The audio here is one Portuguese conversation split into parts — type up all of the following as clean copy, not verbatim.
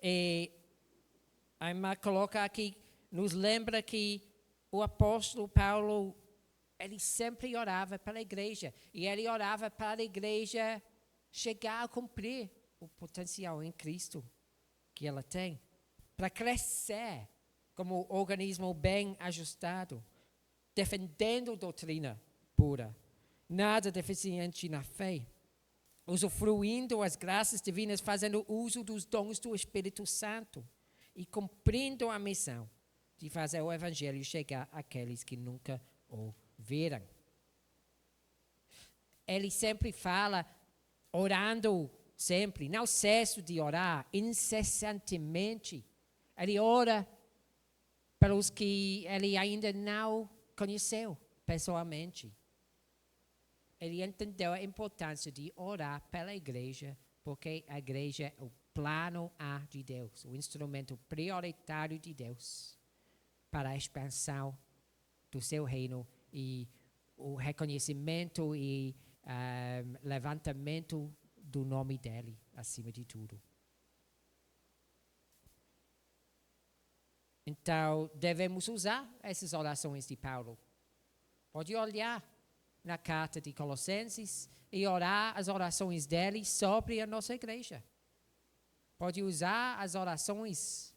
E a irmã coloca aqui, nos lembra que o apóstolo Paulo, ele sempre orava pela igreja. E ele orava para a igreja chegar a cumprir o potencial em Cristo que ela tem. Para crescer como organismo bem ajustado, defendendo doutrina pura, nada deficiente na fé, usufruindo as graças divinas, fazendo uso dos dons do Espírito Santo e cumprindo a missão de fazer o Evangelho chegar àqueles que nunca ouviram. Ele sempre fala, orando sempre, não cesso de orar, incessantemente. Ele ora pelos que ele ainda não conheceu pessoalmente. Ele entendeu a importância de orar pela igreja, porque a igreja é o plano A de Deus, o instrumento prioritário de Deus para a expansão do seu reino e o reconhecimento e levantamento do nome dele acima de tudo. Então, devemos usar essas orações de Paulo. Pode olhar na carta de Colossenses e orar as orações dele sobre a nossa igreja. Pode usar as orações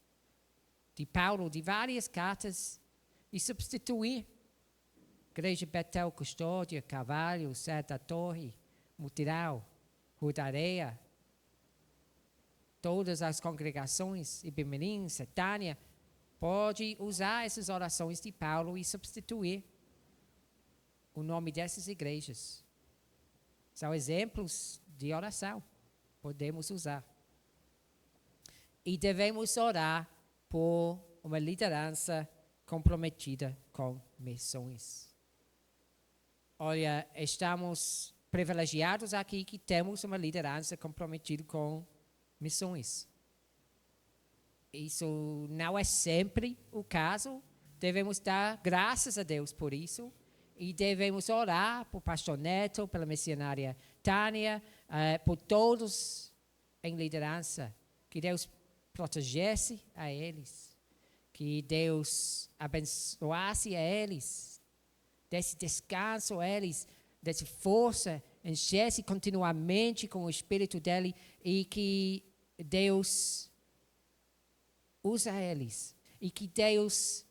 de Paulo, de várias cartas, e substituir Igreja Betel, Custódia, Carvalho, Santa Torre, Mutirão, Rua da Areia, todas as congregações, Ibimirim, Setânia, pode usar essas orações de Paulo e substituir o nome dessas igrejas. São exemplos de oração. Podemos usar. E devemos orar por uma liderança comprometida com missões. Olha, estamos privilegiados aqui que temos uma liderança comprometida com missões. Isso não é sempre o caso. Devemos dar graças a Deus por isso. E devemos orar por pastor Neto, pela missionária Tânia, por todos em liderança. Que Deus protegesse a eles. Que Deus abençoasse a eles. Desse descanso a eles. Desse força. Enchesse continuamente com o Espírito dele. E que Deus usa eles. E que Deus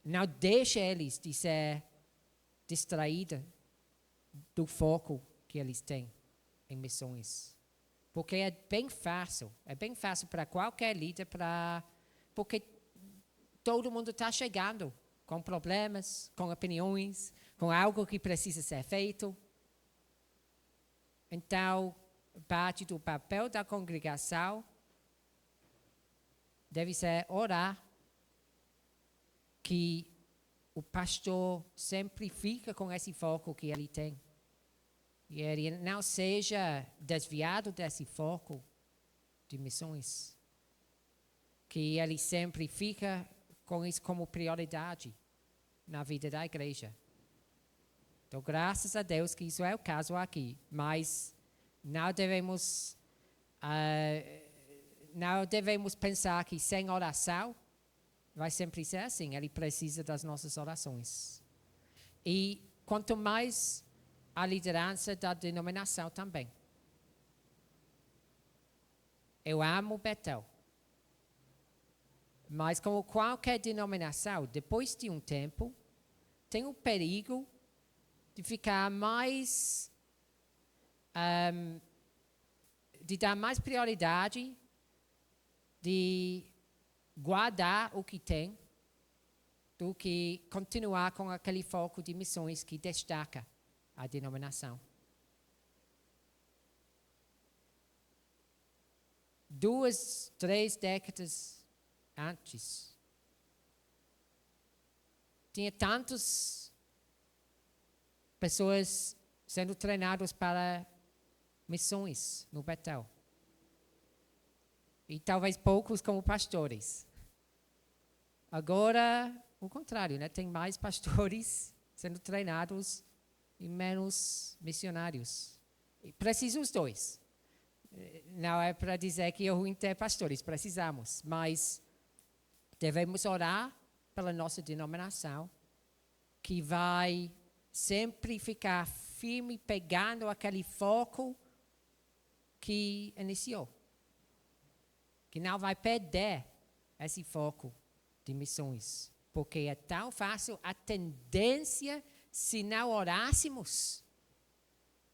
não deixe eles de ser distraídos do foco que eles têm em missões. Porque é bem fácil para qualquer líder, porque todo mundo está chegando com problemas, com opiniões, com algo que precisa ser feito. Então, parte do papel da congregação deve ser orar que o pastor sempre fica com esse foco que ele tem. E ele não seja desviado desse foco de missões. Que ele sempre fica com isso como prioridade na vida da igreja. Então, graças a Deus que isso é o caso aqui. Mas não devemos pensar que sem oração vai sempre ser assim. Ele precisa das nossas orações. E quanto mais a liderança da denominação também. Eu amo Betel. Mas como qualquer denominação, depois de um tempo, tem o perigo de ficar mais... de dar mais prioridade, de guardar o que tem, do que continuar com aquele foco de missões que destaca a denominação. 2, 3 décadas antes, tinha tantas pessoas sendo treinadas para missões no Betel. E talvez poucos como pastores. Agora, o contrário, né? Tem mais pastores sendo treinados e menos missionários. E precisa os dois. Não é para dizer que é ruim ter pastores, precisamos, mas devemos orar pela nossa denominação, que vai sempre ficar firme, pegando aquele foco que iniciou. Que não vai perder esse foco de missões. Porque é tão fácil, a tendência, se não orássemos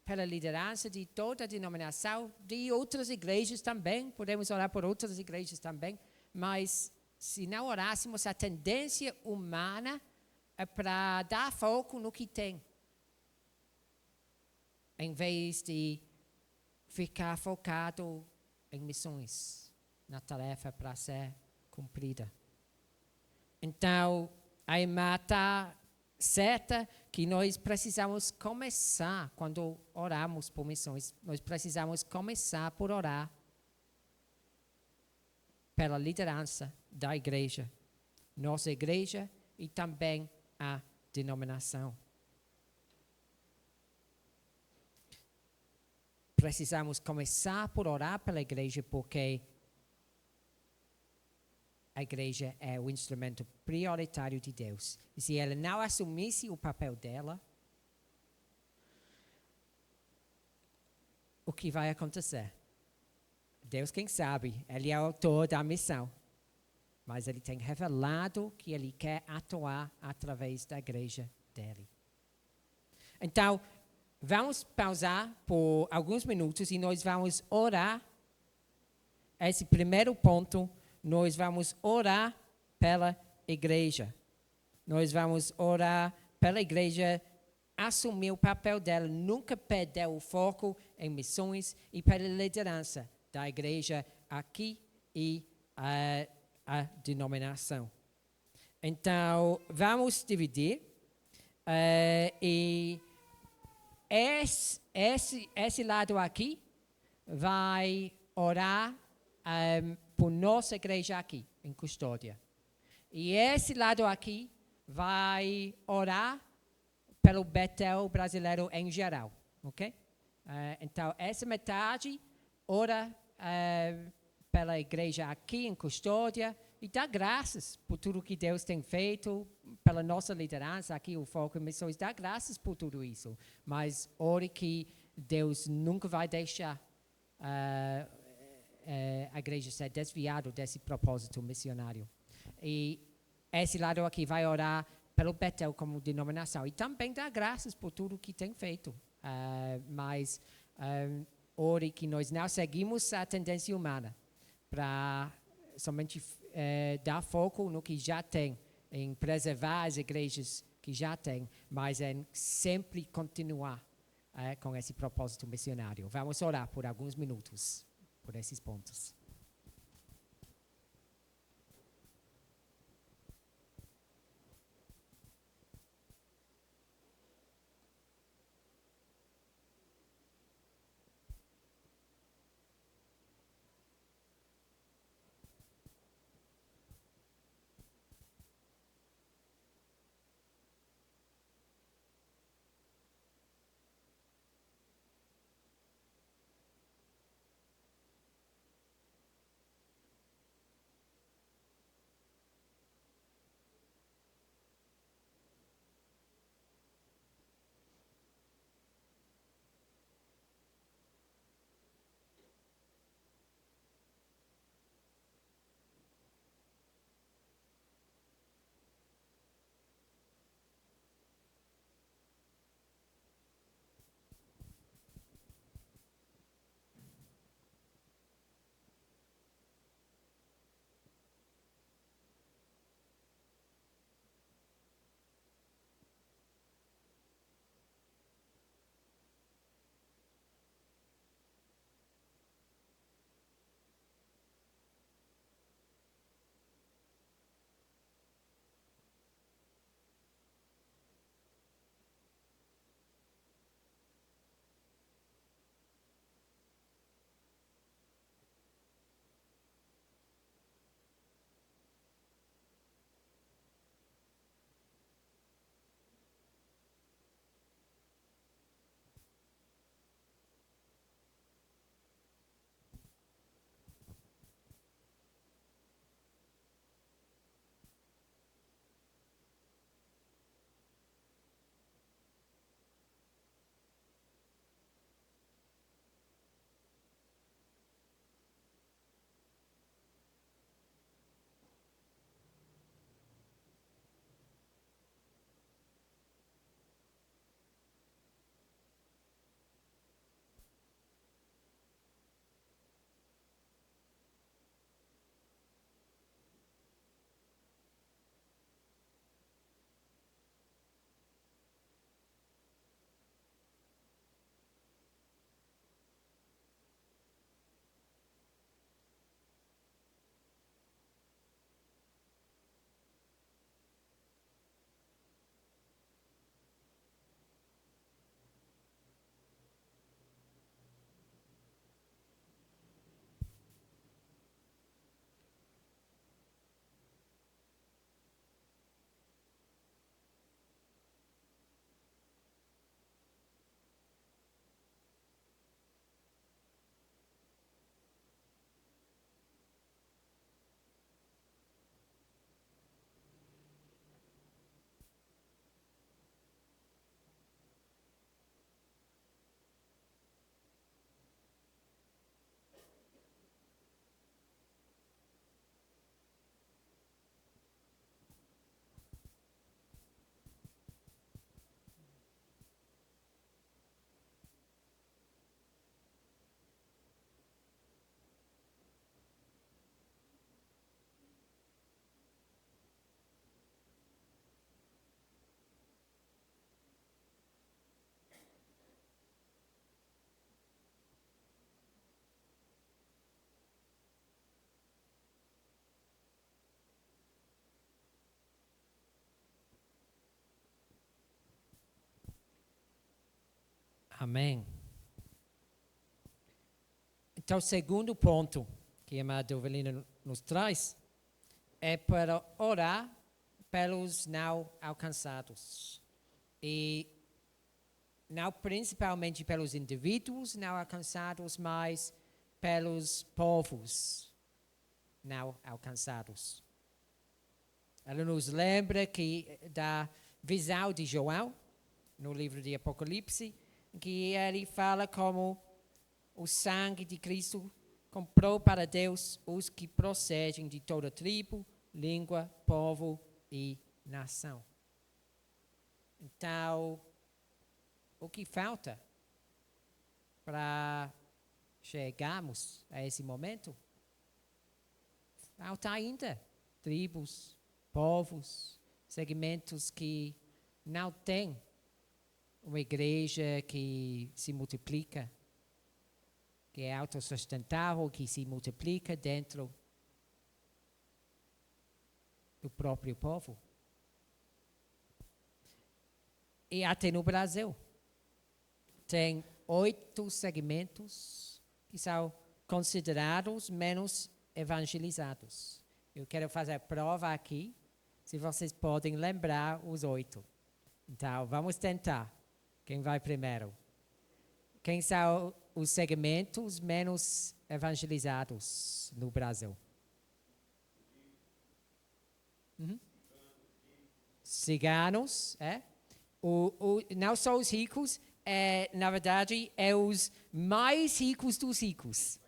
pela liderança de toda a denominação, de outras igrejas também, podemos orar por outras igrejas também, mas se não orássemos, a tendência humana é para dar foco no que tem, em vez de ficar focado em missões, na tarefa para ser cumprida. Então, a irmã está certa que nós precisamos começar, quando oramos por missões, nós precisamos começar por orar pela liderança da igreja, nossa igreja e também a denominação. Precisamos começar por orar pela igreja, porque a igreja é o instrumento prioritário de Deus. E se ela não assumisse o papel dela, o que vai acontecer? Deus, quem sabe, Ele é o autor da missão. Mas Ele tem revelado que Ele quer atuar através da igreja dele. Então, vamos pausar por alguns minutos e nós vamos orar. Esse primeiro ponto, nós vamos orar pela igreja. Nós vamos orar pela igreja assumir o papel dela, nunca perder o foco em missões e pela liderança da igreja aqui e a denominação. Então, vamos dividir e esse lado aqui vai orar por nossa igreja aqui, em Custódia. E esse lado aqui vai orar pelo Betel brasileiro em geral, ok? Então, essa metade ora pela igreja aqui em Custódia e dá graças por tudo que Deus tem feito, pela nossa liderança aqui, o foco em missões, dá graças por tudo isso. Mas ore que Deus nunca vai deixar a igreja ser desviada desse propósito missionário. E esse lado aqui vai orar pelo Betel como denominação. E também dá graças por tudo que tem feito. Mas ore que nós não seguimos a tendência humana para somente dar foco no que já tem, em preservar as igrejas que já tem, mas em sempre continuar com esse propósito missionário. Vamos orar por alguns minutos por esses pontos. Amém. Então, o segundo ponto que a irmã Dovelina nos traz é para orar pelos não alcançados. E não principalmente pelos indivíduos não alcançados, mas pelos povos não alcançados. Ela nos lembra da visão de João, no livro de Apocalipse, que ele fala como o sangue de Cristo comprou para Deus os que procedem de toda tribo, língua, povo e nação. Então, o que falta para chegarmos a esse momento? Falta ainda tribos, povos, segmentos que não têm uma igreja que se multiplica, que é autossustentável, que se multiplica dentro do próprio povo. E até no Brasil. Tem 8 segmentos que são considerados menos evangelizados. Eu quero fazer prova aqui, se vocês podem lembrar os 8. Então, vamos tentar. Quem vai primeiro? Quem são os segmentos menos evangelizados no Brasil? Ciganos, não só os ricos, na verdade, os mais ricos dos ricos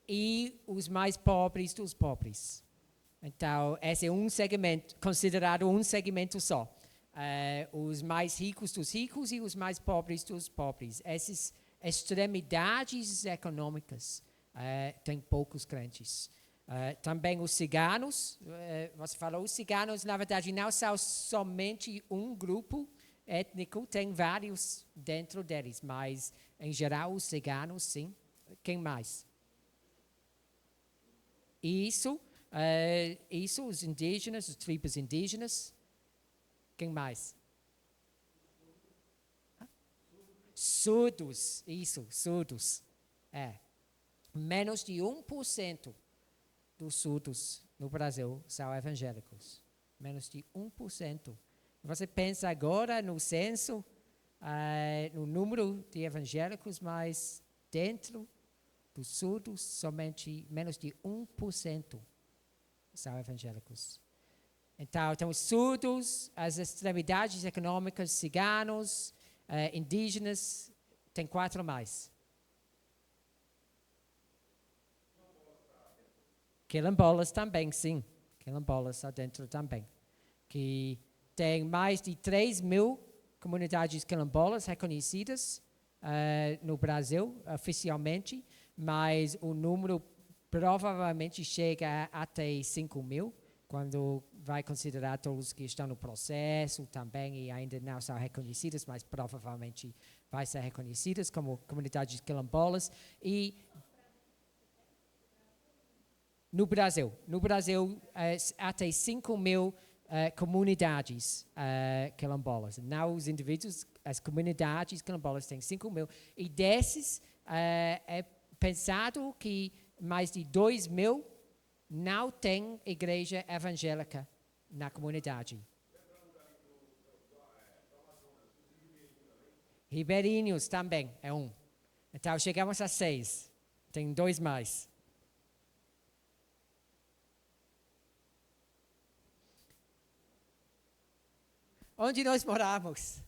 e os mais pobres dos pobres. Então, esse é um segmento, considerado um segmento só. Os mais ricos dos ricos e os mais pobres dos pobres. Essas extremidades econômicas têm poucos crentes. Também os ciganos, você falou, os ciganos, na verdade, não são somente um grupo étnico, tem vários dentro deles, mas, em geral, os ciganos, sim. Quem mais? Isso, os indígenas, as tribos indígenas. Quem mais? Surdos, isso, surdos. Menos de 1% dos surdos no Brasil são evangélicos. Menos de 1%. Você pensa agora no censo, no número de evangélicos, mas dentro dos surdos, somente menos de 1% são evangélicos. Então, tem os surdos, as extremidades econômicas, ciganos, indígenas, tem 4 mais. Quilombolas também, sim. Quilombolas está dentro também. Que tem mais de 3.000 comunidades quilombolas reconhecidas no Brasil, oficialmente, mas o número provavelmente chega até 5.000, quando vai considerar todos que estão no processo também e ainda não são reconhecidas, mas provavelmente vai ser reconhecidas como comunidades quilombolas. E no Brasil, até 5.000 comunidades quilombolas. Não os indivíduos, as comunidades quilombolas têm 5.000. E desses, é pensado que mais de 2.000 não têm igreja evangélica na comunidade. Ribeirinhos também é um. Então, chegamos a 6. Tem 2 mais. Onde nós moramos?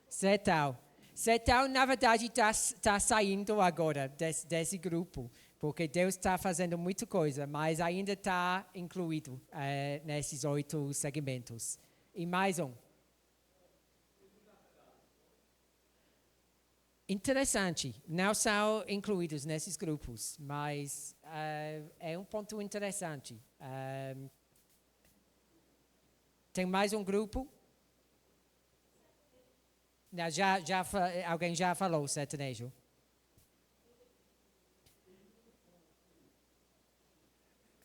Sertão. Sertão, na verdade, está saindo agora desse grupo, porque Deus está fazendo muita coisa, mas ainda está incluído nesses 8 segmentos. E mais um. Interessante, não são incluídos nesses grupos, mas é um ponto interessante. Tem mais um grupo? Não, alguém já falou sertanejo?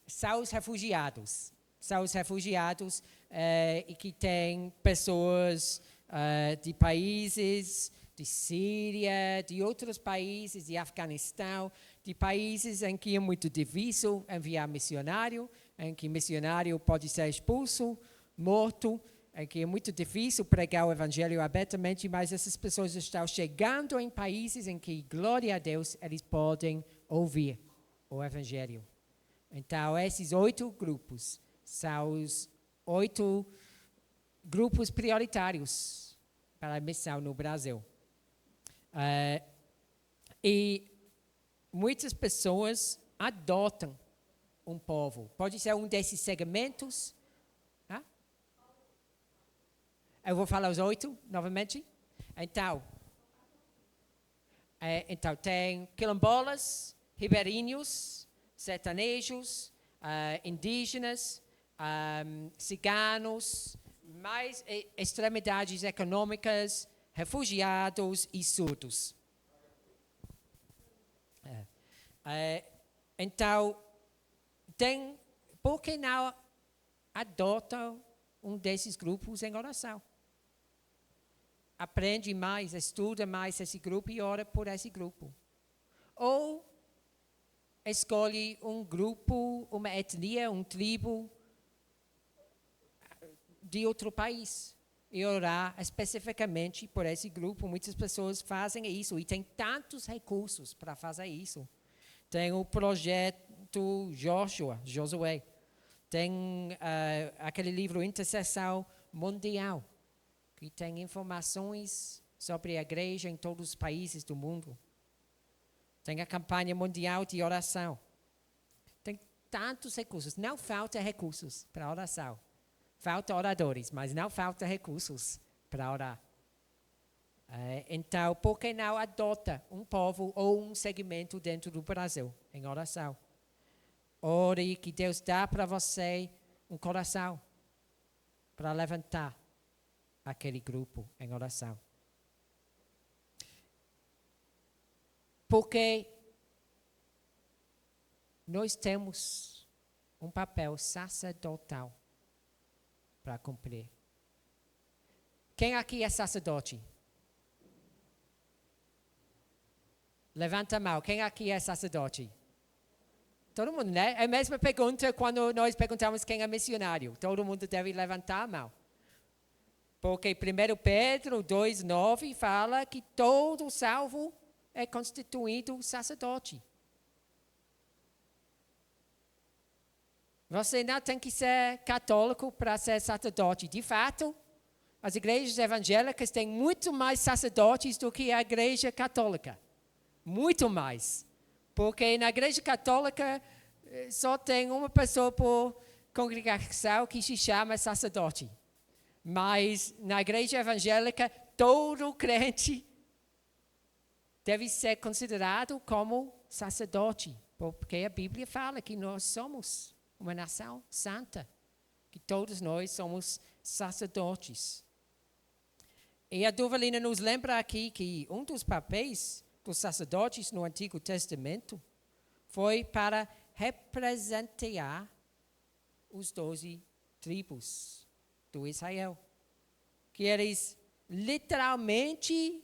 São os refugiados. São os refugiados e que tem pessoas de países de Síria, de outros países, de Afeganistão, de países em que é muito difícil enviar missionário, em que missionário pode ser expulso, morto, em que é muito difícil pregar o evangelho abertamente, mas essas pessoas estão chegando em países em que, glória a Deus, eles podem ouvir o evangelho. Então, esses 8 grupos são os 8 grupos prioritários para a missão no Brasil. E muitas pessoas adotam um povo. Pode ser um desses segmentos. Eu vou falar os 8 novamente. Então tem quilombolas, ribeirinhos, sertanejos, indígenas, ciganos, mais extremidades econômicas, refugiados e surdos. Então, por que não adotam um desses grupos em oração? Aprende mais, estuda mais esse grupo e ora por esse grupo. Ou escolhe um grupo, uma etnia, tribo de outro país e orar especificamente por esse grupo. Muitas pessoas fazem isso e tem tantos recursos para fazer isso. Tem o projeto Josué. Tem aquele livro Intercessão Mundial, que tem informações sobre a igreja em todos os países do mundo. Tem a campanha mundial de oração. Tem tantos recursos. Não falta recursos para oração. Falta oradores, mas não falta recursos para orar. Então, por que não adota um povo ou um segmento dentro do Brasil em oração? Ore que Deus dá para você um coração para levantar aquele grupo em oração. Porque nós temos um papel sacerdotal para cumprir. Quem aqui é sacerdote? Levanta a mão. Quem aqui é sacerdote? Todo mundo, né? É a mesma pergunta quando nós perguntamos quem é missionário. Todo mundo deve levantar a mão. Porque 1 Pedro 2,9 fala que todo salvo é constituído sacerdote. Você não tem que ser católico para ser sacerdote. De fato, as igrejas evangélicas têm muito mais sacerdotes do que a igreja católica. Muito mais. Porque na igreja católica só tem uma pessoa por congregação que se chama sacerdote. Mas na igreja evangélica, todo crente deve ser considerado como sacerdote. Porque a Bíblia fala que nós somos uma nação santa. Que todos nós somos sacerdotes. E a Duvalina nos lembra aqui que um dos papéis dos sacerdotes no Antigo Testamento foi para representar os 12 tribos do Israel. Que eles literalmente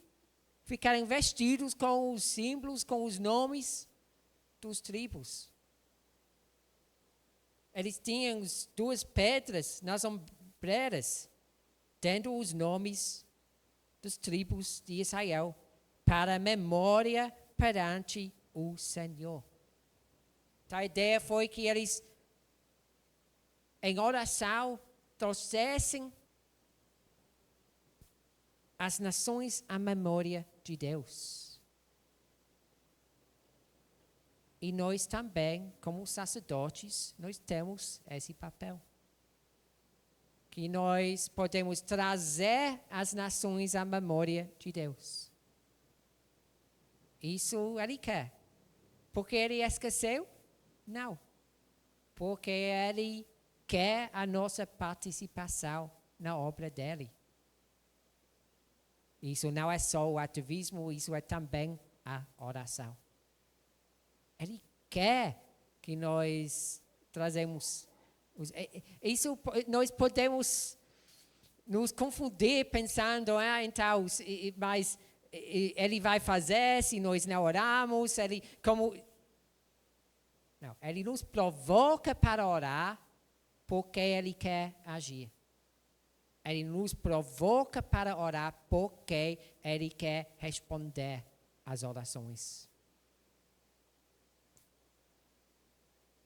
ficaram vestidos com os símbolos, com os nomes dos tribos. Eles tinham 2 pedras nas ombreiras, tendo os nomes dos tribos de Israel, para a memória perante o Senhor. Então, a ideia foi que eles, em oração, trouxessem as nações à memória de Deus. E nós também, como sacerdotes, nós temos esse papel. Que nós podemos trazer as nações à memória de Deus. Isso Ele quer. Porque Ele esqueceu? Não. Porque Ele quer a nossa participação na obra dEle. Isso não é só o ativismo, isso é também a oração. Ele quer que nós trazemos. Isso nós podemos nos confundir pensando, então, mas ele vai fazer se nós não oramos, Não, ele nos provoca para orar porque ele quer agir. Ele nos provoca para orar porque ele quer responder às orações.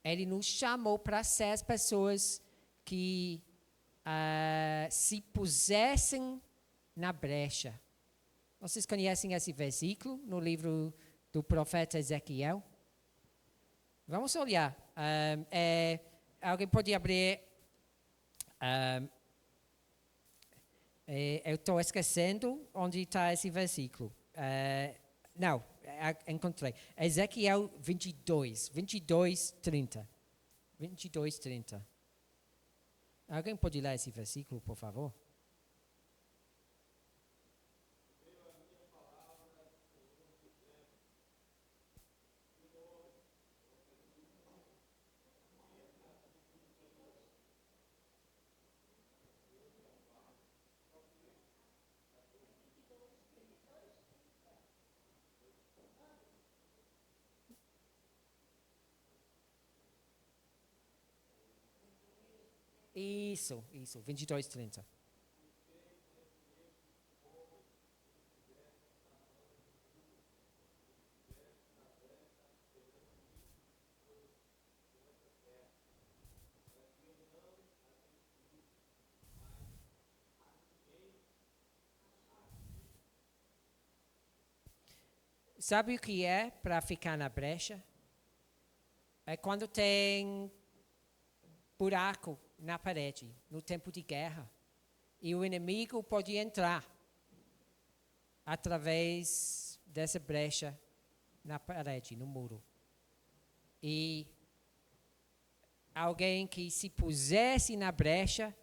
Ele nos chamou para ser as pessoas que se pusessem na brecha. Vocês conhecem esse versículo no livro do profeta Ezequiel? Vamos olhar. Alguém pode abrir. Eu estou esquecendo onde está esse versículo. Não, encontrei. Ezequiel 22, 30. 22, 30. Alguém pode ler esse versículo, por favor? Isso, 22, 30. Sabe o que é para ficar na brecha? É quando tem buraco na parede, no tempo de guerra. E o inimigo pode entrar através dessa brecha na parede, no muro. E alguém que se pusesse na brecha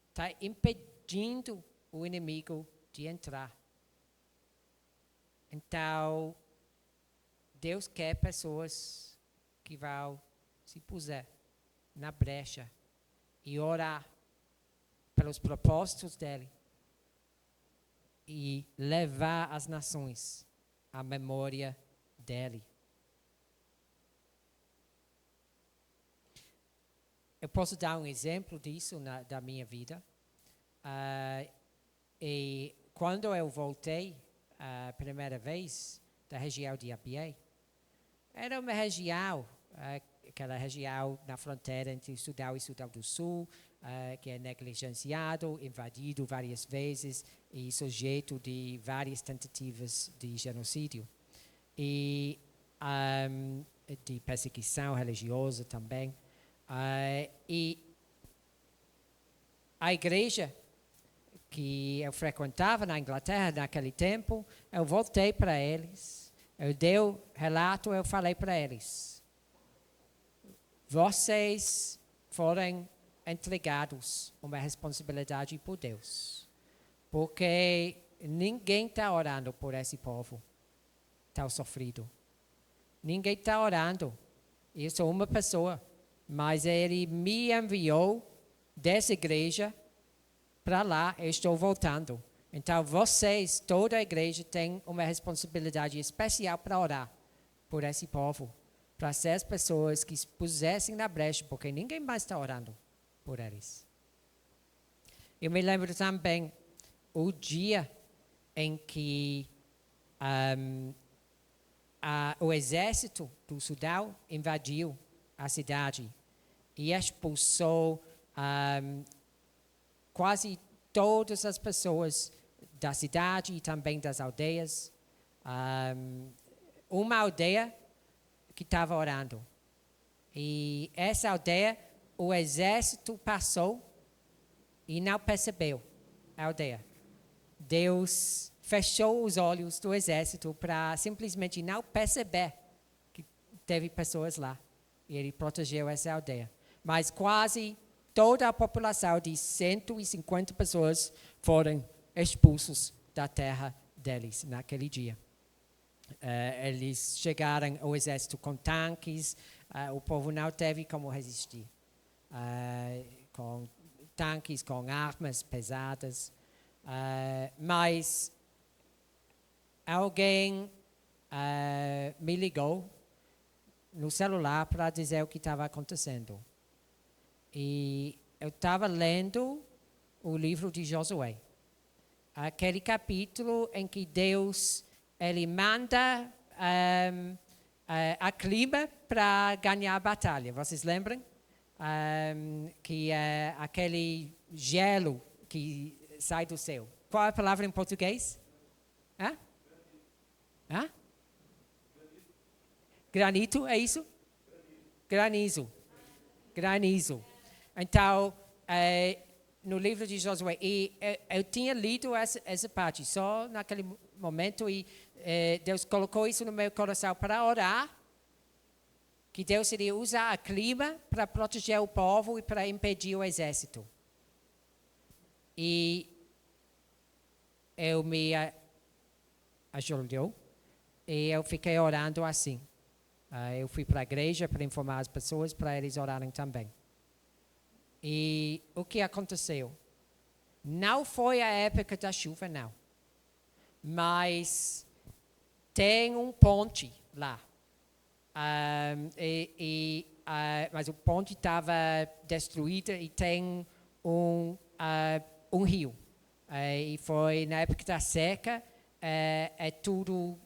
está impedindo o inimigo de entrar. Então, Deus quer pessoas que vão se puser na brecha e orar pelos propósitos dele e levar as nações à memória dele. Eu posso dar um exemplo disso da minha vida. E quando eu voltei a primeira vez da região de Apiei, era uma região, aquela região na fronteira entre Sudão e Sudão do Sul, que é negligenciado, invadido várias vezes e sujeito de várias tentativas de genocídio. E de perseguição religiosa também. E a igreja que eu frequentava na Inglaterra naquele tempo, eu voltei para eles, eu dei o relato, eu falei para eles: vocês foram entregados uma responsabilidade por Deus, porque ninguém está orando por esse povo tão sofrido. Ninguém está orando. Eu sou uma pessoa, mas ele me enviou dessa igreja para lá, eu estou voltando. Então, vocês, toda a igreja, tem uma responsabilidade especial para orar por esse povo, para ser as pessoas que se pusessem na brecha, porque ninguém mais está orando por eles. Eu me lembro também o dia em que o exército do Sudão invadiu a cidade e expulsou quase todas as pessoas da cidade e também das aldeias. Uma aldeia que estava orando. E essa aldeia, o exército passou e não percebeu a aldeia. Deus fechou os olhos do exército para simplesmente não perceber que teve pessoas lá. E ele protegeu essa aldeia. Mas quase toda a população de 150 pessoas foram expulsos da terra deles naquele dia. Eles chegaram ao exército com tanques, o povo não teve como resistir. Com tanques com armas pesadas. Mas alguém me ligou no celular para dizer o que estava acontecendo. E eu estava lendo o livro de Josué. Aquele capítulo em que Deus ele manda a clima para ganhar a batalha. Vocês lembram? Que é aquele gelo que sai do céu. Qual é a palavra em português? Granito, é isso? Granizo. Então, no livro de Josué, e eu tinha lido essa parte só naquele momento e Deus colocou isso no meu coração para orar, que Deus iria usar a clima para proteger o povo e para impedir o exército. E eu me ajoelhou e eu fiquei orando assim. Eu fui para a igreja para informar as pessoas para eles orarem também. E o que aconteceu? Não foi a época da chuva, não. Mas tem um ponte lá. Mas o ponte estava destruído e tem um rio. E foi na época da seca, tudo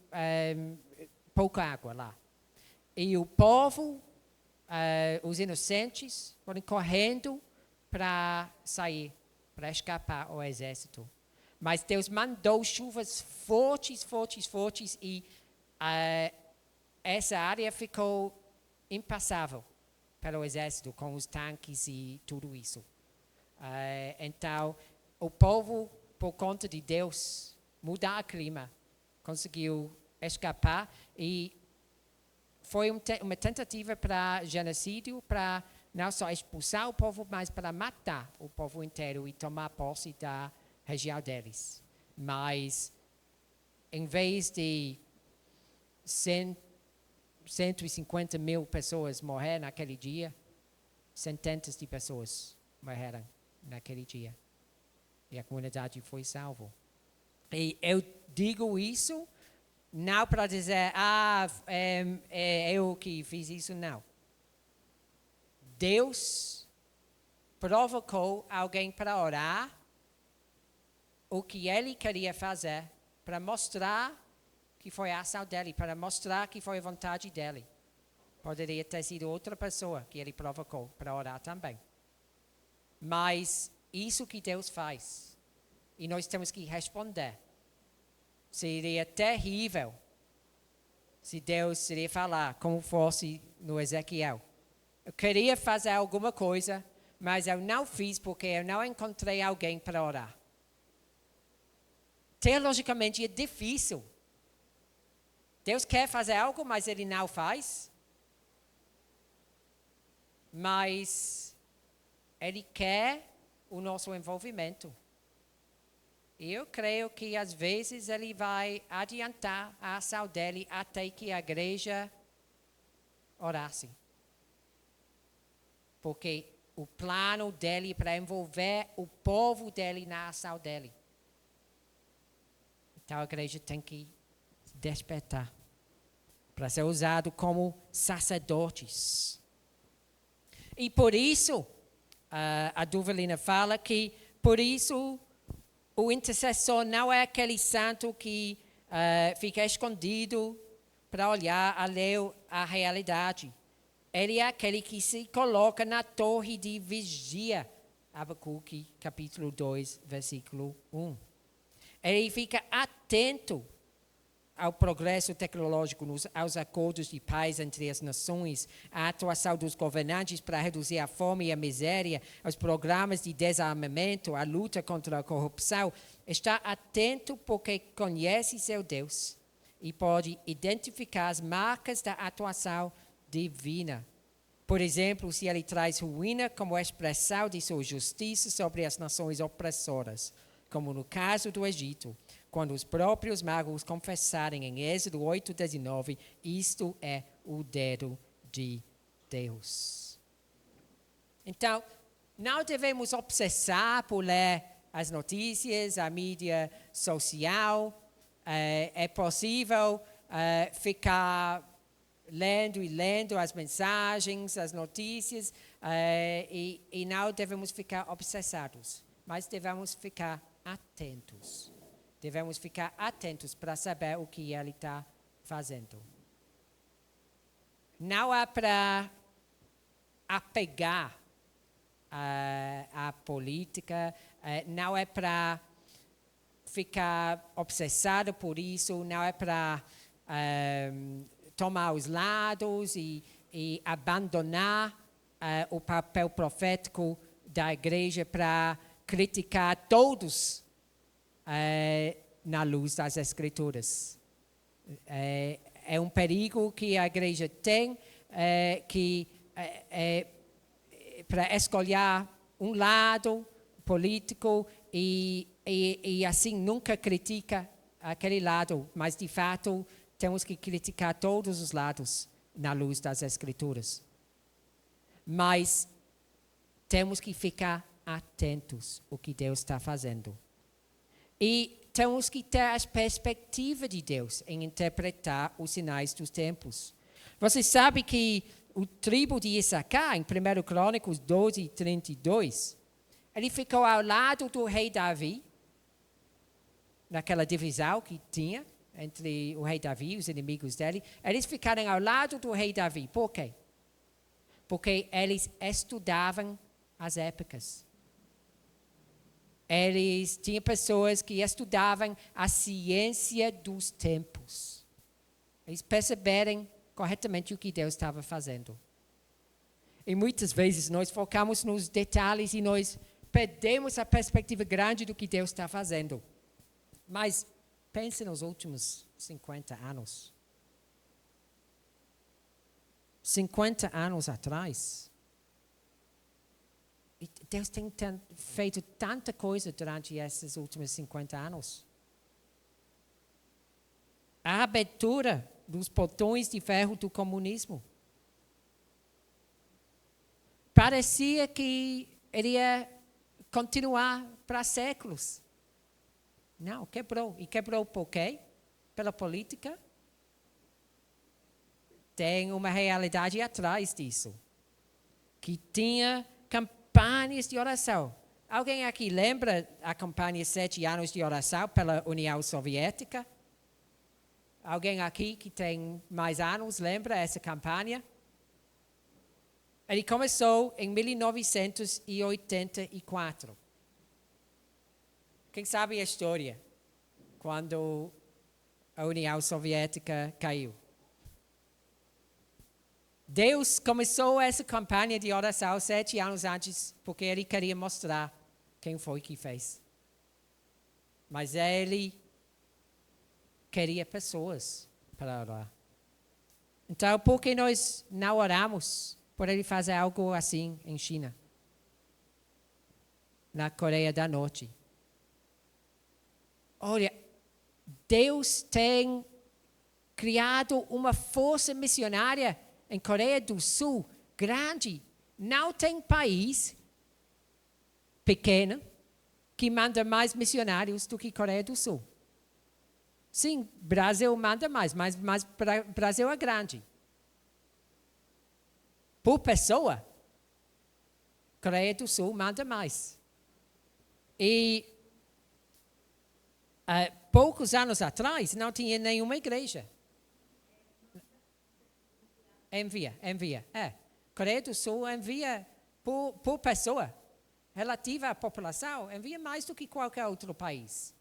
pouca água lá. E o povo, os inocentes, foram correndo para sair, para escapar ao exército. Mas Deus mandou chuvas fortes e essa área ficou impassável para o exército, com os tanques e tudo isso. Então, o povo, por conta de Deus, mudar o clima, conseguiu escapar e foi uma tentativa para genocídio, para não só expulsar o povo, mas para matar o povo inteiro e tomar posse da região deles. Mas, em vez de 150 mil pessoas morrer naquele dia, centenas de pessoas morreram naquele dia. E a comunidade foi salva. E eu digo isso não para dizer, eu que fiz isso, não. Deus provocou alguém para orar o que ele queria fazer, para mostrar que foi a ação dele, para mostrar que foi a vontade dele. Poderia ter sido outra pessoa que ele provocou para orar também. Mas isso que Deus faz, e nós temos que responder. Seria terrível se Deus iria falar como fosse no Ezequiel. Eu queria fazer alguma coisa, mas eu não fiz porque eu não encontrei alguém para orar. Teologicamente é difícil. Deus quer fazer algo, mas Ele não faz. Mas Ele quer o nosso envolvimento. E eu creio que às vezes Ele vai adiantar a ação dele até que a igreja orasse. Porque o plano dele para envolver o povo dele na ação dele. Então a igreja tem que despertar para ser usado como sacerdotes. E por isso, a Duvelina fala que por isso o intercessor não é aquele santo que fica escondido para olhar alheio à realidade. Ele é aquele que se coloca na torre de vigia. Abacuque, capítulo 2, versículo 1. Ele fica atento ao progresso tecnológico, aos acordos de paz entre as nações, à atuação dos governantes para reduzir a fome e a miséria, aos programas de desarmamento, à luta contra a corrupção. Está atento porque conhece seu Deus e pode identificar as marcas da atuação divina. Por exemplo, se ele traz ruína como expressão de sua justiça sobre as nações opressoras, como no caso do Egito, quando os próprios magos confessarem em Êxodo 8:19, isto é o dedo de Deus. Então, Não devemos obsessar por ler as notícias, a mídia social. É possível ficar lendo e lendo as mensagens, as notícias, e não devemos ficar obsessados, mas devemos ficar atentos. Devemos ficar atentos para saber o que ele está fazendo. Não é para apegar à política, não é para ficar obsessado por isso, não é para tomar os lados e abandonar o papel profético da igreja para criticar todos na luz das Escrituras. É um perigo que a igreja tem, para escolher um lado político e assim nunca critica aquele lado, mas de fato temos que criticar todos os lados na luz das Escrituras. Mas temos que ficar atentos ao que Deus está fazendo. E temos que ter a perspectiva de Deus em interpretar os sinais dos tempos. Você sabe que o tribo de Issacar, em 1 Crônicas 12, 32, ele ficou ao lado do rei Davi, naquela divisão que tinha entre o rei Davi e os inimigos dele. Eles ficaram ao lado do rei Davi. Por quê? Porque eles estudavam as épocas. Eles tinham pessoas que estudavam a ciência dos tempos. Eles perceberam corretamente o que Deus estava fazendo. E muitas vezes nós focamos nos detalhes e nós perdemos a perspectiva grande do que Deus está fazendo. Mas pense nos últimos 50 anos. 50 anos atrás, Deus tem feito tanta coisa durante esses últimos 50 anos. A abertura dos portões de ferro do comunismo. Parecia que iria continuar para séculos. Não, quebrou. E quebrou por quê? Pela política. Tem uma realidade atrás disso. Que tinha campanhas de oração. Alguém aqui lembra a campanha 7 anos de oração pela União Soviética? Alguém aqui que tem mais anos lembra essa campanha? Ele começou em 1984. Quem sabe a história? Quando a União Soviética caiu. Deus começou essa campanha de oração 7 anos antes, porque Ele queria mostrar quem foi que fez. Mas Ele queria pessoas para orar. Então, por que nós não oramos por Ele fazer algo assim em China? Na Coreia do Norte. Olha, Deus tem criado uma força missionária em Coreia do Sul grande. Não tem país pequeno que manda mais missionários do que Coreia do Sul. Sim, Brasil manda mais, mas Brasil é grande. Por pessoa, Coreia do Sul manda mais. E poucos anos atrás não tinha nenhuma igreja. Envia. Coreia do Sul envia por pessoa, relativa à população, envia mais do que qualquer outro país.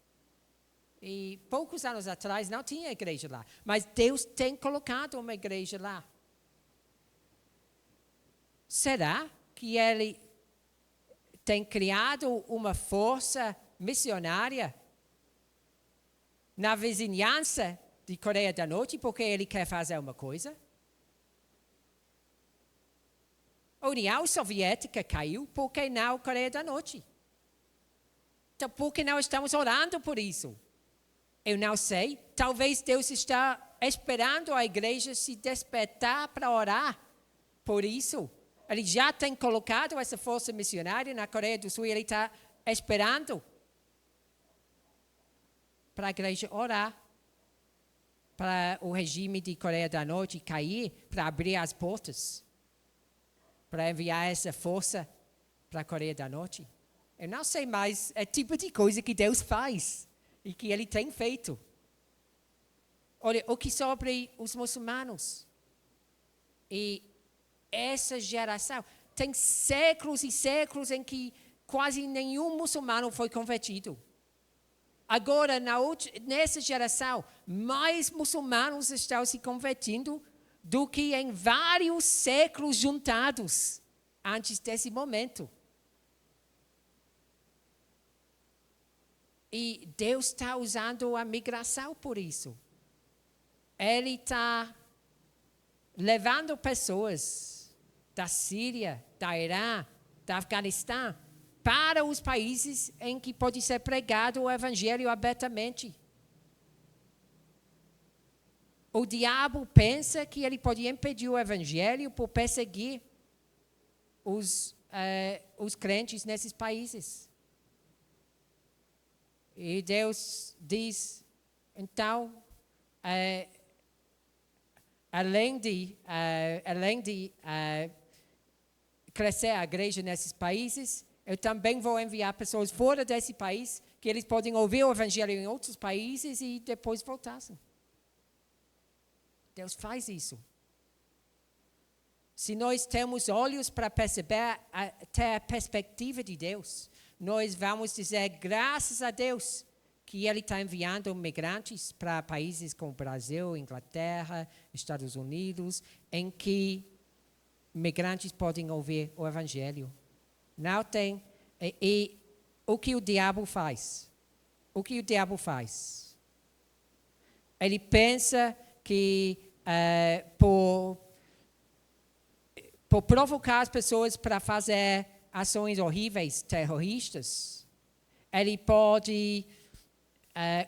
E poucos anos atrás não tinha igreja lá. Mas Deus tem colocado uma igreja lá. Será que Ele tem criado uma força missionária na vizinhança de Coreia do Norte porque Ele quer fazer uma coisa? A União Soviética caiu, por que não a Coreia do Norte? Então, por que não estamos orando por isso? Eu não sei. Talvez Deus está esperando a igreja se despertar para orar por isso. Ele já tem colocado essa força missionária na Coreia do Sul e ele está esperando para a igreja orar, para o regime de Coreia do Norte cair, para abrir as portas, para enviar essa força para a Coreia do Norte. Eu não sei mais o tipo de coisa que Deus faz e que Ele tem feito. Olha, o que sobre os muçulmanos? E essa geração, tem séculos e séculos em que quase nenhum muçulmano foi convertido. Agora, nessa geração, mais muçulmanos estão se convertendo do que em vários séculos juntados antes desse momento. E Deus está usando a migração por isso. Ele está levando pessoas da Síria, da Irã, do Afeganistão, para os países em que pode ser pregado o evangelho abertamente. O diabo pensa que ele pode impedir o evangelho por perseguir os crentes nesses países. E Deus diz, então, além de crescer a igreja nesses países, eu também vou enviar pessoas fora desse país, que eles podem ouvir o evangelho em outros países e depois voltassem. Deus faz isso. Se nós temos olhos para perceber, ter a perspectiva de Deus, nós vamos dizer graças a Deus que Ele está enviando migrantes para países como Brasil, Inglaterra, Estados Unidos, em que migrantes podem ouvir o evangelho. Não tem. E o que o diabo faz? O que o diabo faz? Ele pensa que por provocar as pessoas para fazer ações horríveis, terroristas, ele pode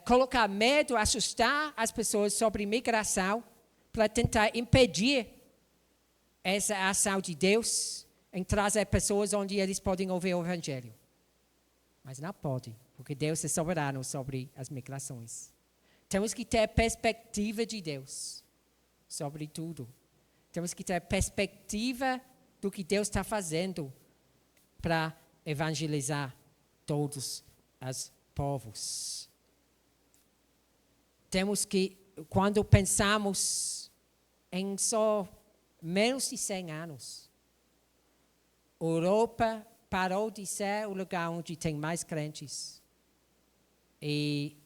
colocar medo, assustar as pessoas sobre imigração para tentar impedir essa ação de Deus em trazer pessoas onde eles podem ouvir o evangelho. Mas não pode, porque Deus é soberano sobre as migrações. Temos que ter perspectiva de Deus sobre tudo. Temos que ter perspectiva do que Deus está fazendo para evangelizar todos os povos. Temos que, quando pensamos em só menos de 100 anos, a Europa parou de ser o lugar onde tem mais crentes. E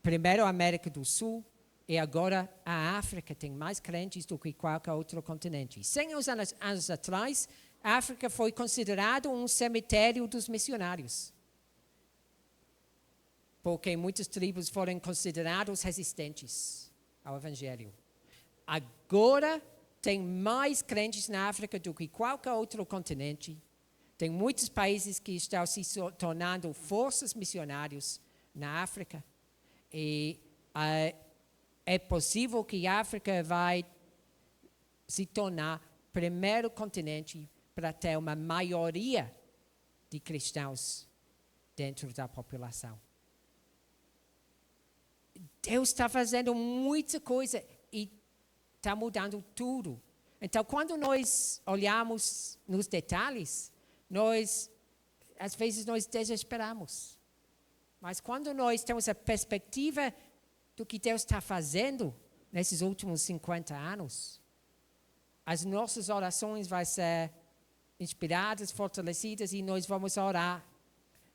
primeiro a América do Sul e agora a África tem mais crentes do que qualquer outro continente. 100 anos atrás, a África foi considerada um cemitério dos missionários, porque muitas tribos foram consideradas resistentes ao evangelho. Agora tem mais crentes na África do que qualquer outro continente. Tem muitos países que estão se tornando forças missionárias na África. E é possível que a África vai se tornar o primeiro continente para ter uma maioria de cristãos dentro da população. Deus está fazendo muita coisa e está mudando tudo. Então, quando nós olhamos nos detalhes, às vezes nós desesperamos. Mas quando nós temos a perspectiva do que Deus está fazendo nesses últimos 50 anos, as nossas orações vão ser inspiradas, fortalecidas e nós vamos orar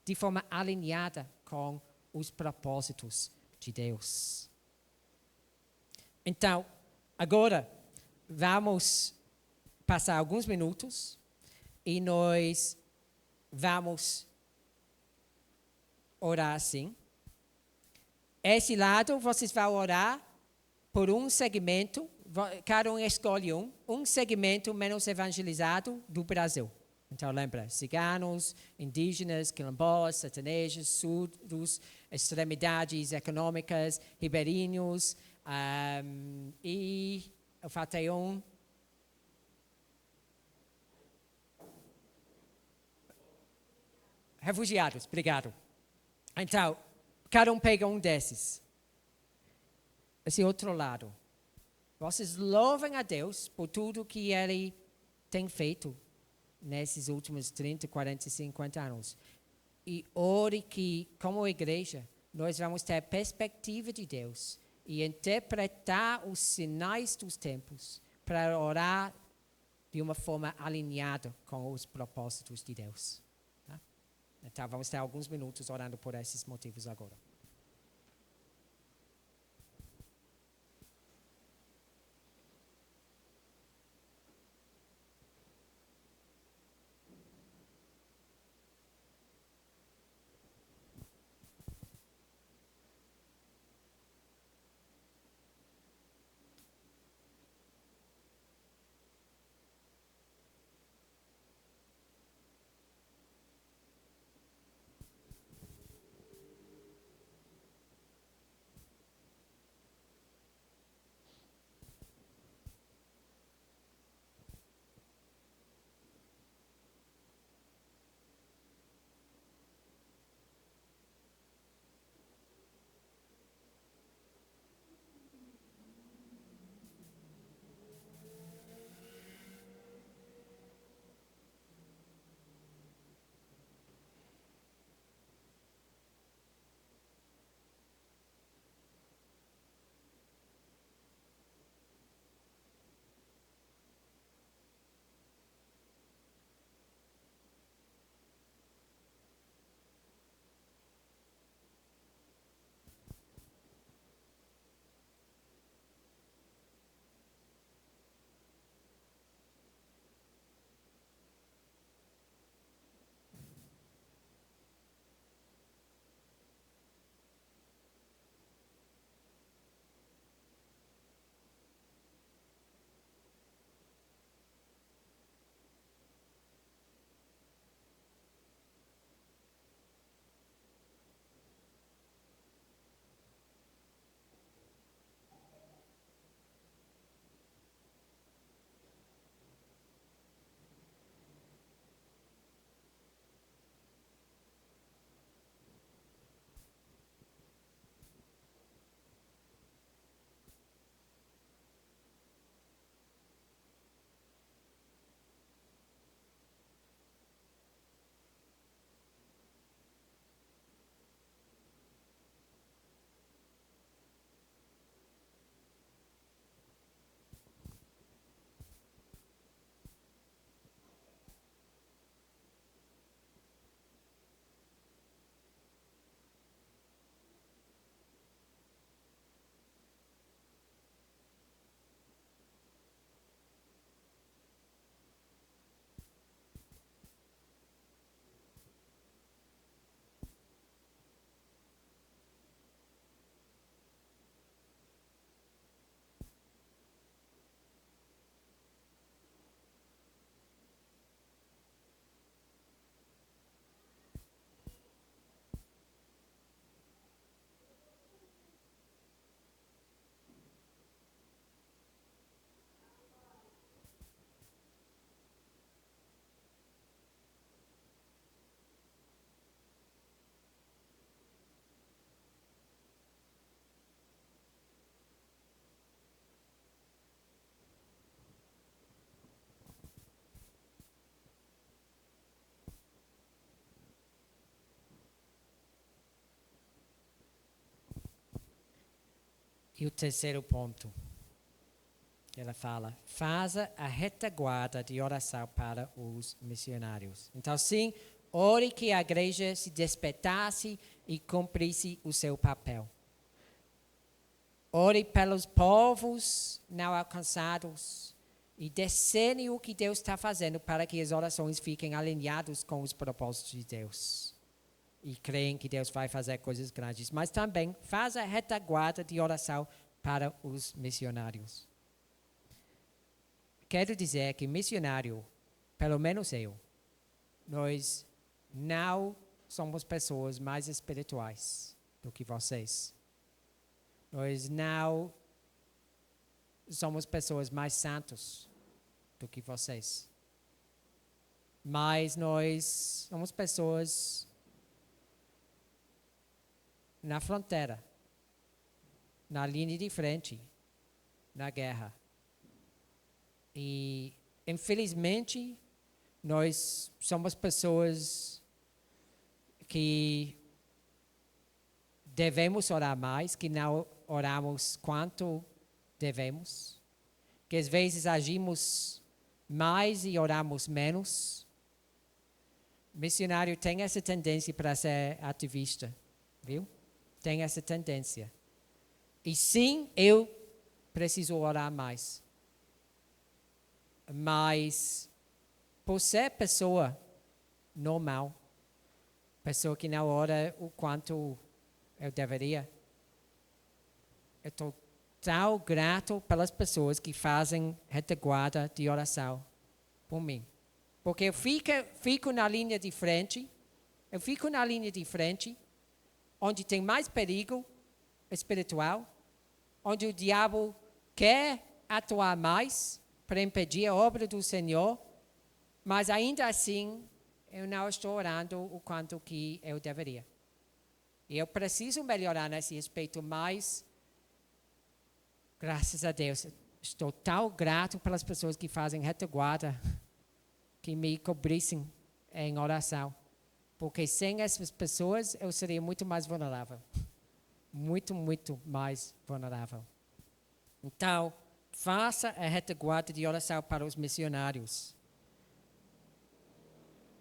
de forma alinhada com os propósitos de Deus. Então, agora vamos passar alguns minutos e nós vamos orar assim. Esse lado, vocês vão orar por um segmento, cada um escolhe um segmento menos evangelizado do Brasil. Então, lembra, ciganos, indígenas, quilombolas, sertanejos, surdos, extremidades econômicas, ribeirinhos, e eu faltei um. refugiados, obrigado. Então, cada um pega um desses. Esse outro lado. Vocês louvam a Deus por tudo que Ele tem feito nesses últimos 30, 40, 50 anos. E ore que, como igreja, nós vamos ter a perspectiva de Deus e interpretar os sinais dos tempos para orar de uma forma alinhada com os propósitos de Deus. Tá? Então, vamos ter alguns minutos orando por esses motivos agora. E o terceiro ponto, ela fala, faça a retaguarda de oração para os missionários. Então, sim, ore que a igreja se despertasse e cumprisse o seu papel. Ore pelos povos não alcançados e discerne o que Deus está fazendo para que as orações fiquem alinhadas com os propósitos de Deus. E creem que Deus vai fazer coisas grandes. Mas também faz a retaguarda de oração para os missionários. Quero dizer que missionário, pelo menos eu, nós não somos pessoas mais espirituais do que vocês. Nós não somos pessoas mais santos do que vocês. Mas nós somos pessoas na fronteira, na linha de frente, na guerra. E, infelizmente, nós somos pessoas que devemos orar mais, que não oramos quanto devemos, que às vezes agimos mais e oramos menos. O missionário tem essa tendência para ser ativista, viu? Tem essa tendência. E sim, eu preciso orar mais. Mas, por ser pessoa normal, pessoa que não ora o quanto eu deveria, eu estou tão grato pelas pessoas que fazem retaguarda de oração por mim. Porque eu fico na linha de frente, onde tem mais perigo espiritual, onde o diabo quer atuar mais para impedir a obra do Senhor, mas ainda assim eu não estou orando o quanto que eu deveria. E eu preciso melhorar nesse aspecto, mas graças a Deus, estou tão grato pelas pessoas que fazem retaguarda, que me cobrissem em oração. Porque sem essas pessoas, eu seria muito mais vulnerável. Muito, muito mais vulnerável. Então, faça a retaguarda de oração para os missionários.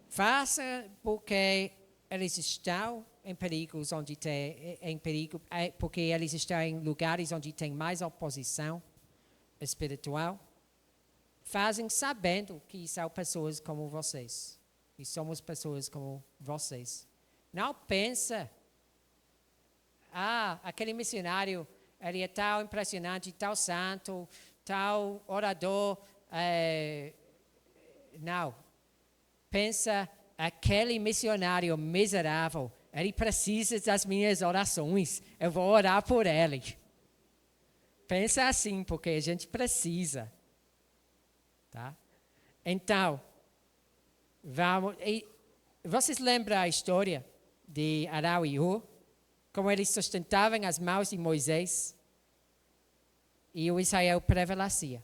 Faça porque eles estão em perigos porque eles estão em lugares onde tem mais oposição espiritual. Fazem sabendo que são pessoas como vocês. E somos pessoas como vocês. Não pensa, aquele missionário, ele é tão impressionante, tão santo, tão orador. Não. Pensa, aquele missionário miserável, ele precisa das minhas orações. Eu vou orar por ele. Pensa assim, porque a gente precisa. Tá? Então, vamos. Vocês lembram a história de Arão e Hur? Como eles sustentavam as mãos de Moisés e o Israel prevalecia.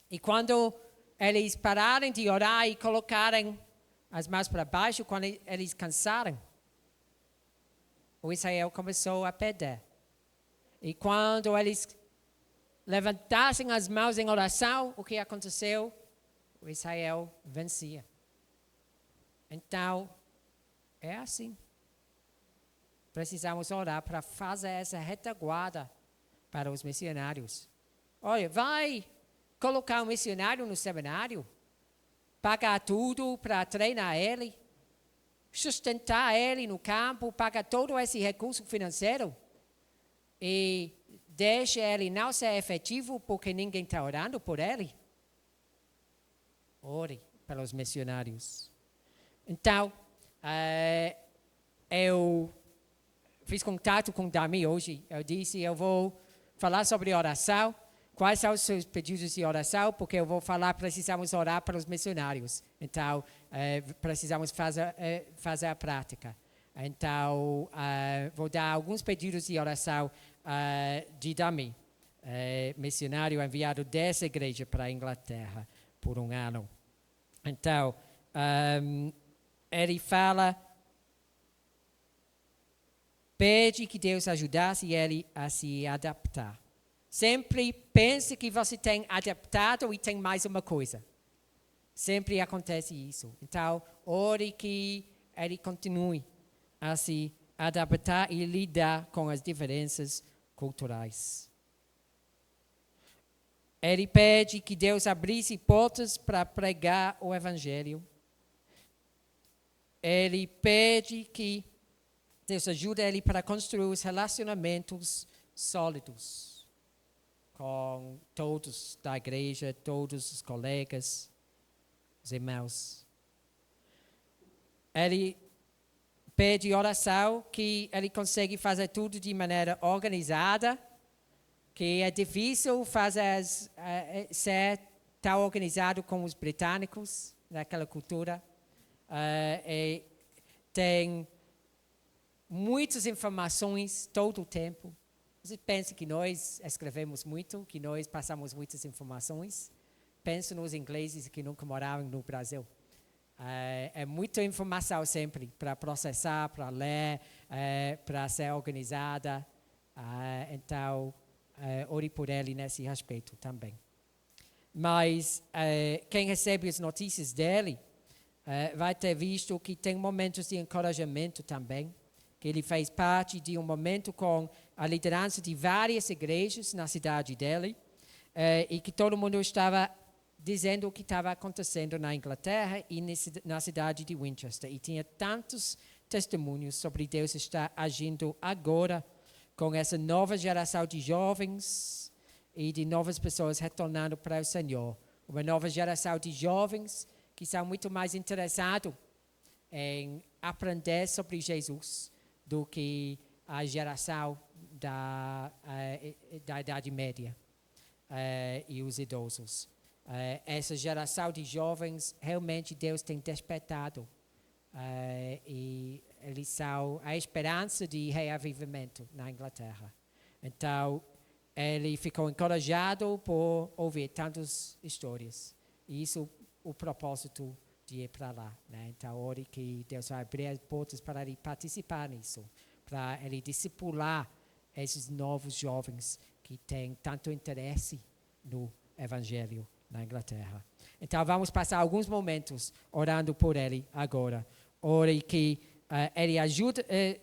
E quando eles pararem de orar e colocarem as mãos para baixo, quando eles cansaram, o Israel começou a perder. E quando eles levantassem as mãos em oração, o que aconteceu? O Israel vencia. Então, é assim. Precisamos orar para fazer essa retaguarda para os missionários. Olha, vai colocar um missionário no seminário, pagar tudo para treinar ele, sustentar ele no campo, pagar todo esse recurso financeiro e deixa ele não ser efetivo porque ninguém está orando por ele. Ore pelos missionários. Então, eu fiz contato com o Dami hoje. Eu disse, eu vou falar sobre oração. Quais são os seus pedidos de oração? Porque eu vou falar, precisamos orar para os missionários. Então, precisamos fazer a prática. Então, vou dar alguns pedidos de oração de Dami, missionário enviado dessa igreja para a Inglaterra por um ano. Então, ele fala, pede que Deus ajudasse ele a se adaptar. Sempre pense que você tem adaptado e tem mais uma coisa. Sempre acontece isso. Então, ore que ele continue a se adaptar e lidar com as diferenças culturais. Ele pede que Deus abrisse portas para pregar o Evangelho. Ele pede que Deus ajude ele para construir os relacionamentos sólidos com todos da igreja, todos os colegas, os irmãos. Ele pede oração que ele consegue fazer tudo de maneira organizada, que é difícil ser tão organizado como os britânicos, naquela cultura. Tem muitas informações todo o tempo. Você pensa que nós escrevemos muito, que nós passamos muitas informações? Pensa nos ingleses que nunca moraram no Brasil. É muita informação sempre para processar, para ler, para ser organizada. Então, ore por ele nesse respeito também. Mas quem recebe as notícias dele vai ter visto que tem momentos de encorajamento também, que ele fez parte de um momento com a liderança de várias igrejas na cidade dele, e que todo mundo estava dizendo o que estava acontecendo na Inglaterra e na cidade de Winchester. E tinha tantos testemunhos sobre Deus estar agindo agora com essa nova geração de jovens e de novas pessoas retornando para o Senhor. Uma nova geração de jovens que são muito mais interessados em aprender sobre Jesus do que a geração da Idade Média e os idosos. Essa geração de jovens, realmente Deus tem despertado e eles são a esperança de reavivamento na Inglaterra. Então, ele ficou encorajado por ouvir tantas histórias. E isso o propósito de ir para lá. Né? Então, ore que Deus vai abrir as portas para ele participar nisso, para ele discipular esses novos jovens que têm tanto interesse no Evangelho na Inglaterra. Então, vamos passar alguns momentos orando por ele agora. Ore que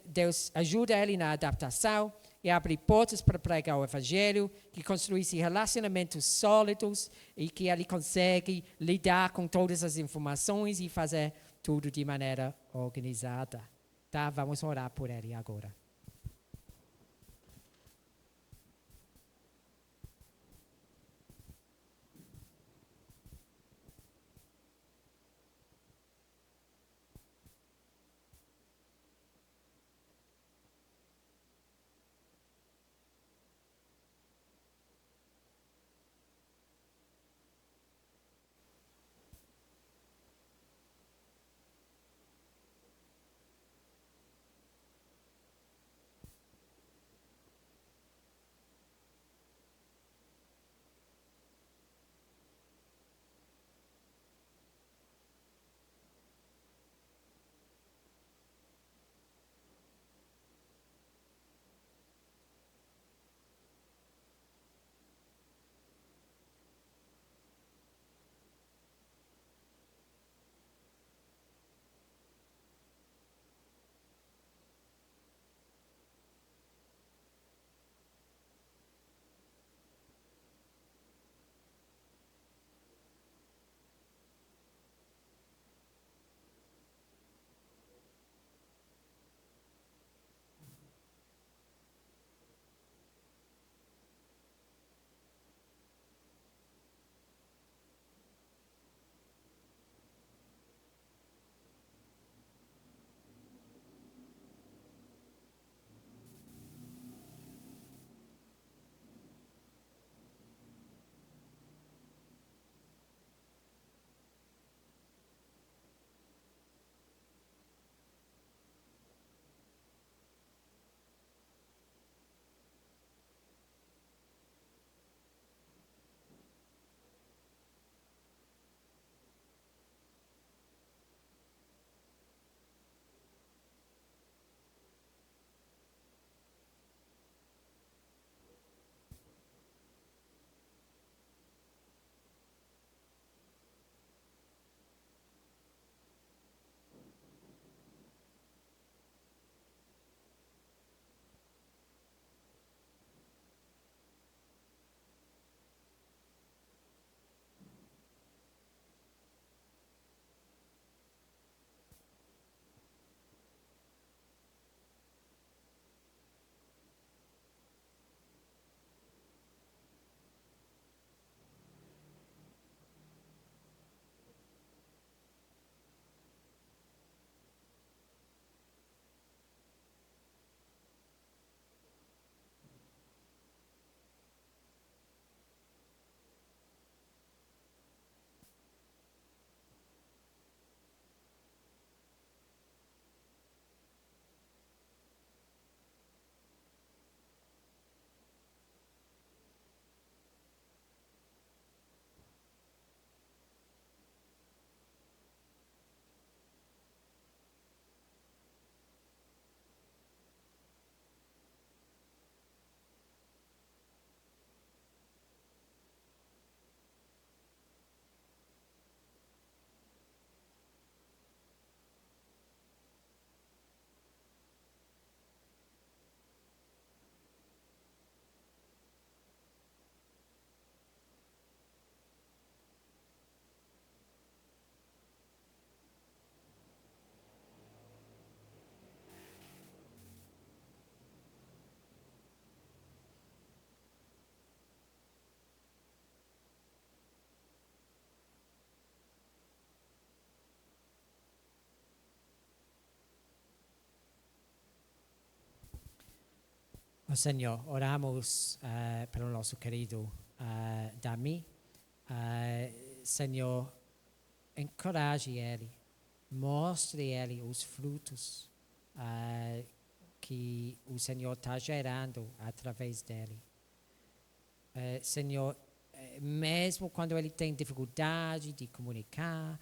Deus ajude ele na adaptação e abre portas para pregar o Evangelho, que construísse relacionamentos sólidos e que ele consegue lidar com todas as informações e fazer tudo de maneira organizada. Tá? Vamos orar por ele agora. Oh, Senhor, oramos pelo nosso querido Dami. Senhor, encoraje ele, mostre ele os frutos que o Senhor está gerando através dele. Senhor, mesmo quando ele tem dificuldade de comunicar,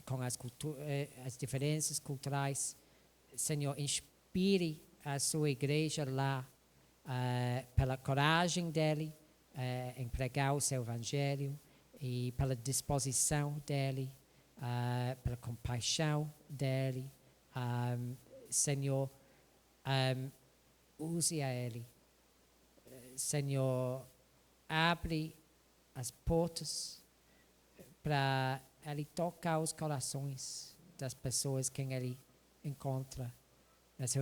com as diferenças culturais, Senhor, inspire a sua igreja lá pela coragem dele em pregar o seu evangelho e pela disposição dele, pela compaixão dele. Senhor, use a ele. Senhor, abre as portas para ele tocar os corações das pessoas que ele encontra nas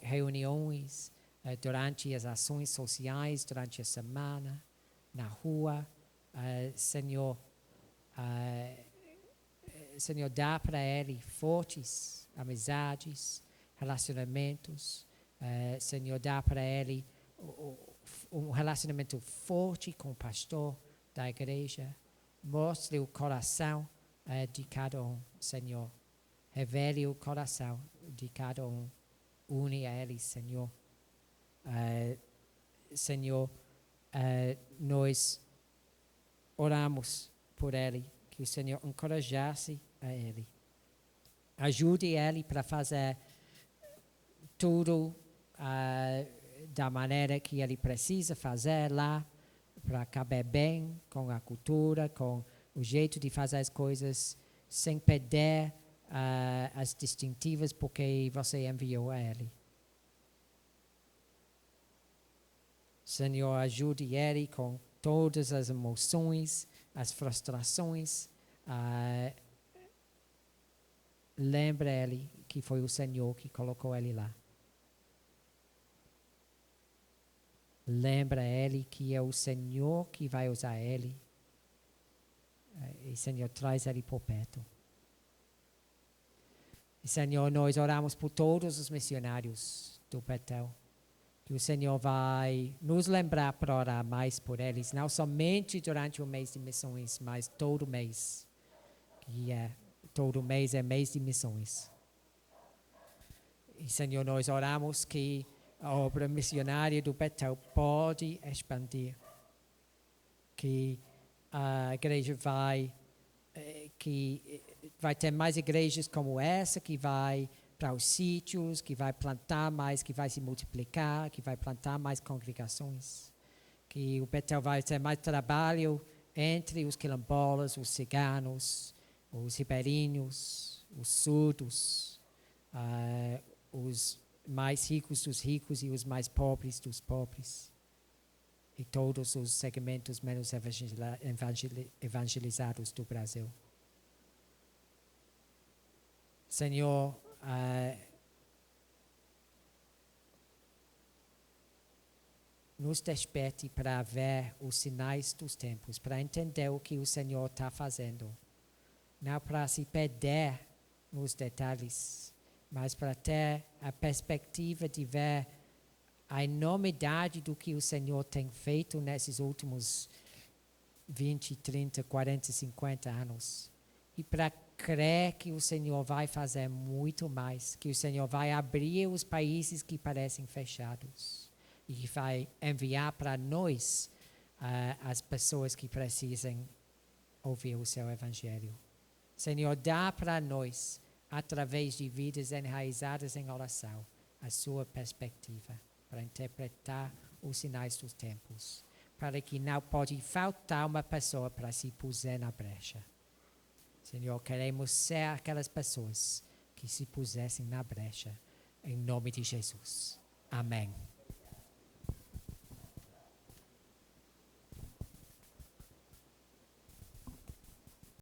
reuniões, durante as ações sociais, durante a semana, na rua. Senhor, Senhor, dá para ele fortes amizades, relacionamentos. Senhor, dá para ele um relacionamento forte com o pastor da igreja. Mostre o coração de cada um, Senhor. Revele o coração de cada um. Une a ele, Senhor. Senhor, nós oramos por ele, que o Senhor encorajasse a ele. Ajude ele para fazer tudo da maneira que ele precisa fazer lá, para caber bem com a cultura, com o jeito de fazer as coisas, sem perder as distintivas porque você enviou a ele. Senhor, ajude ele com todas as emoções, as frustrações. Lembre ele que foi o Senhor que colocou ele lá. Lembra ele que é o Senhor que vai usar ele. E Senhor, traz ele por perto. E Senhor, nós oramos por todos os missionários do Betel. Que o Senhor vai nos lembrar para orar mais por eles, não somente durante o mês de missões, mas todo mês. Todo mês é mês de missões. E Senhor, nós oramos que a obra missionária do Betel pode expandir. Que a igreja vai ter mais igrejas como essa, que vai para os sítios, que vai plantar mais, que vai se multiplicar, que vai plantar mais congregações. Que o Betel vai ter mais trabalho entre os quilombolas, os ciganos, os ribeirinhos, os surdos, os mais ricos dos ricos e os mais pobres dos pobres. E todos os segmentos menos evangelizados do Brasil. Senhor, nos desperte para ver os sinais dos tempos, para entender o que o Senhor está fazendo. Não para se perder nos detalhes, mas para ter a perspectiva de ver a enormidade do que o Senhor tem feito nesses últimos 20, 30, 40, 50 anos. E para crer que o Senhor vai fazer muito mais, que o Senhor vai abrir os países que parecem fechados e vai enviar para nós as pessoas que precisam ouvir o seu evangelho. Senhor, dá para nós, através de vidas enraizadas em oração, a sua perspectiva para interpretar os sinais dos tempos, para que não pode faltar uma pessoa para se puser na brecha. Senhor, queremos ser aquelas pessoas que se pusessem na brecha, em nome de Jesus. Amém.